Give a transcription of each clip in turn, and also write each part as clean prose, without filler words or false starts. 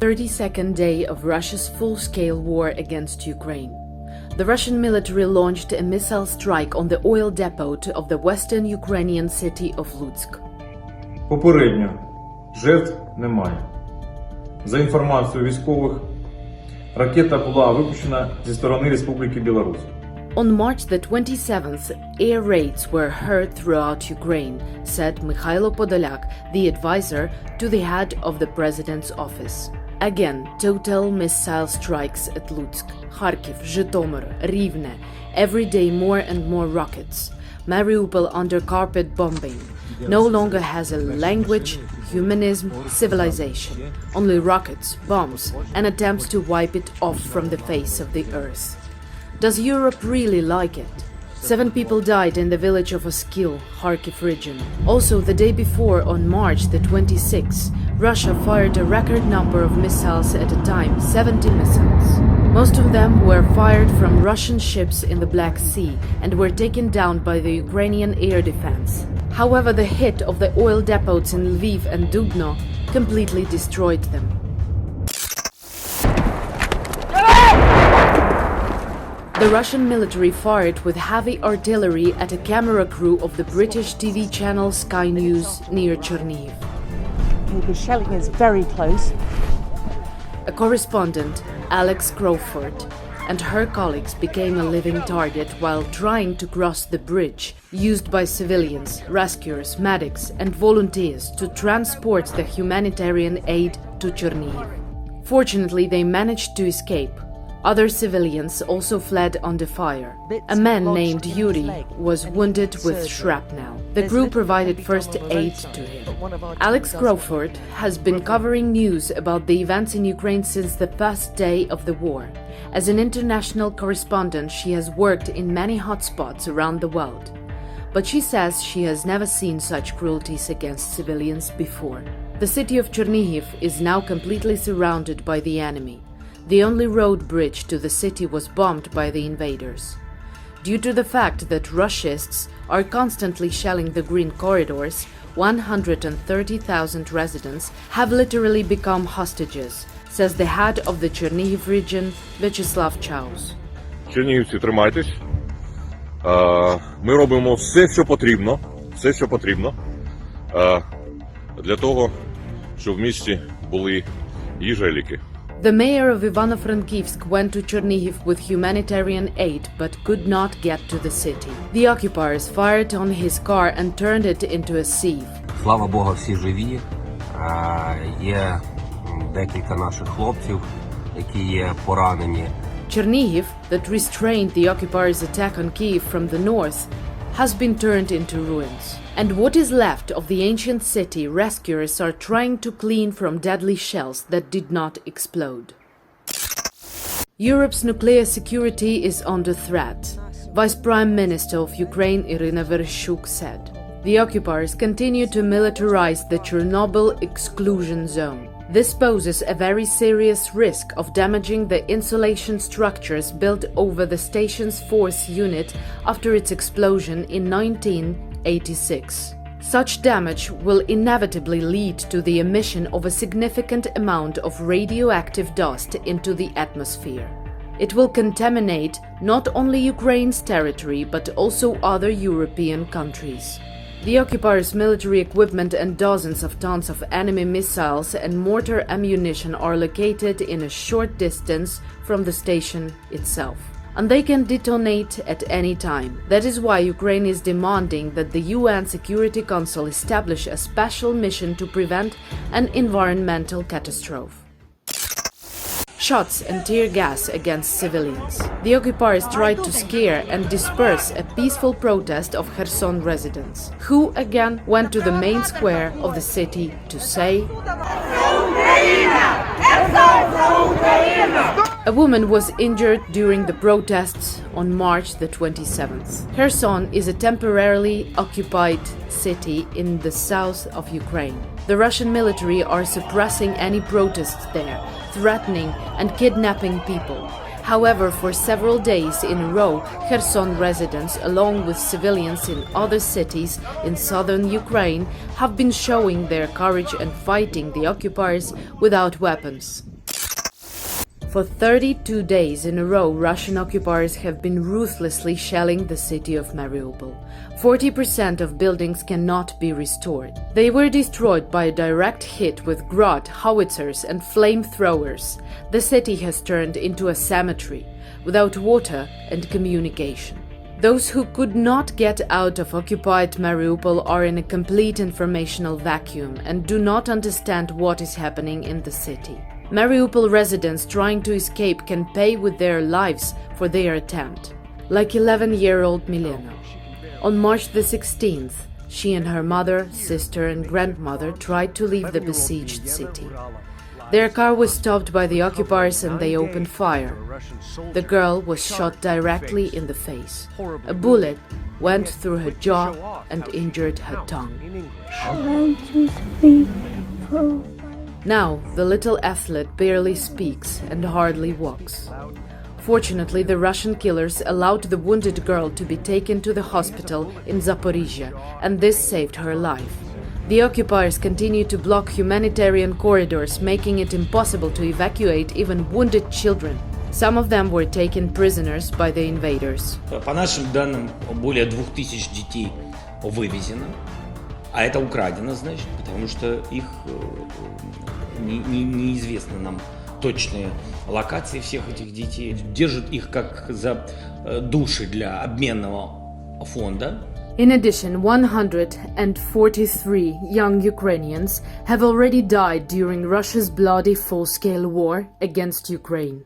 32nd day of Russia's full-scale war against Ukraine. The Russian military launched a missile strike on the oil depot of the western Ukrainian city of Lutsk. Попередньо жертв немає. За інформацією військових, ракета була випущена зі сторони Республіки Білорусь. On March the 27th, air raids were heard throughout Ukraine, said Mikhailo Podolyak, the advisor to the head of the president's office. Again, total missile strikes at Lutsk, Kharkiv, Zhytomyr, Rivne, every day more and more rockets. Mariupol under carpet bombing. No longer has a language, humanism, civilization. Only rockets, bombs, and attempts to wipe it off from the face of the earth. Does Europe really like it? 7 people died in the village of Oskil, Kharkiv region. Also, the day before, on March the 26th, Russia fired a record number of missiles at a time, 70 missiles. Most of them were fired from Russian ships in the Black Sea and were taken down by the Ukrainian air defense. However, the hit of the oil depots in Lviv and Dubno completely destroyed them. The Russian military fired with heavy artillery at a camera crew of the British TV channel Sky News near Chernihiv. The shelling is very close. A correspondent, Alex Crawford, and her colleagues became a living target while trying to cross the bridge used by civilians, rescuers, medics, and volunteers to transport the humanitarian aid to Chernihiv. Fortunately, they managed to escape. Other civilians also fled under fire. A man named Yuri was wounded with shrapnel. The crew provided first aid to him. Alex Crawford has been covering news about the events in Ukraine since the first day of the war. As an international correspondent, she has worked in many hotspots around the world. But she says she has never seen such cruelties against civilians before. The city of Chernihiv is now completely surrounded by the enemy. The only road bridge to the city was bombed by the invaders. Due to the fact that Russists are constantly shelling the green corridors, 130,000 residents have literally become hostages, says the head of the Chernihiv region, Vyacheslav Chaus. Чернігівці, тримайтесь. Ми робимо все, що потрібно для того, щоб в місті були їжа і ліки. The mayor of Ivano-Frankivsk went to Chernihiv with humanitarian aid but could not get to the city. The occupiers fired on his car and turned it into a sieve. Слава Богу, всі живі. Є декілька наших хлопців, які є поранені. Chernihiv, that restrained the occupiers' attack on Kyiv from the north, has been turned into ruins. And what is left of the ancient city, rescuers are trying to clean from deadly shells that did not explode. Europe's nuclear security is under threat, Vice Prime Minister of Ukraine Irina Vereshchuk said. The occupiers continue to militarize the Chernobyl exclusion zone. This poses a very serious risk of damaging the insulation structures built over the station's fourth unit after its explosion in 1986. Such damage will inevitably lead to the emission of a significant amount of radioactive dust into the atmosphere. It will contaminate not only Ukraine's territory but also other European countries. The occupiers' military equipment and dozens of tons of enemy missiles and mortar ammunition are located in a short distance from the station itself. And they can detonate at any time. That is why Ukraine is demanding that the UN Security Council establish a special mission to prevent an environmental catastrophe. Shots and tear gas against civilians. The occupiers tried to scare and disperse a peaceful protest of Kherson residents, who again went to the main square of the city to say, A woman was injured during the protests on March the 27th. Kherson is a temporarily occupied city in the south of Ukraine. The Russian military are suppressing any protests there, threatening and kidnapping people. However, for several days in a row, Kherson residents, along with civilians in other cities in southern Ukraine, have been showing their courage and fighting the occupiers without weapons. For 32 days in a row, Russian occupiers have been ruthlessly shelling the city of Mariupol. 40% of buildings cannot be restored. They were destroyed by a direct hit with Grad, howitzers and flamethrowers. The city has turned into a cemetery, without water and communication. Those who could not get out of occupied Mariupol are in a complete informational vacuum and do not understand what is happening in the city. Mariupol residents trying to escape can pay with their lives for their attempt. Like 11-year-old Milena. On March the 16th, she and her mother, sister and grandmother tried to leave the besieged city. Their car was stopped by the occupiers and they opened fire. The girl was shot directly in the face. A bullet went through her jaw and injured her tongue. Now, the little athlete barely speaks and hardly walks. Fortunately, the Russian killers allowed the wounded girl to be taken to the hospital in Zaporizhia, and this saved her life. The occupiers continue to block humanitarian corridors, making it impossible to evacuate even wounded children. Some of them were taken prisoners by the invaders. По нашим данным, более 2000 детей вывезено, а это украдено, значит, потому что их неизвестны нам точные локации всех этих детей. Держат их как за души для обменного фонда. In addition, 143 young Ukrainians have already died during Russia's bloody full-scale war against Ukraine.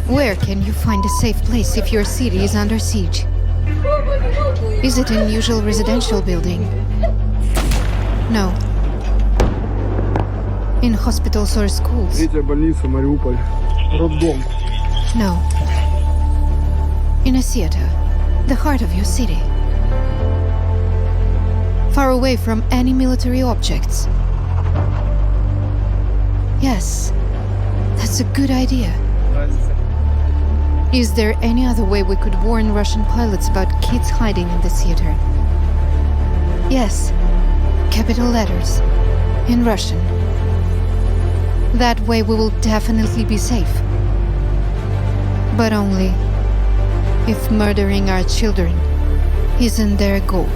Where can you find a safe place if your city is under siege? Is it an usual residential building? No. In hospitals or schools? Третья больница, Мариуполь. Роддом. No. In a theater, the heart of your city. Far away from any military objects. Yes, that's a good idea. Is there any other way we could warn Russian pilots about kids hiding in the theater? Yes, capital letters, in Russian. That way we will definitely be safe. But only if murdering our children isn't their goal.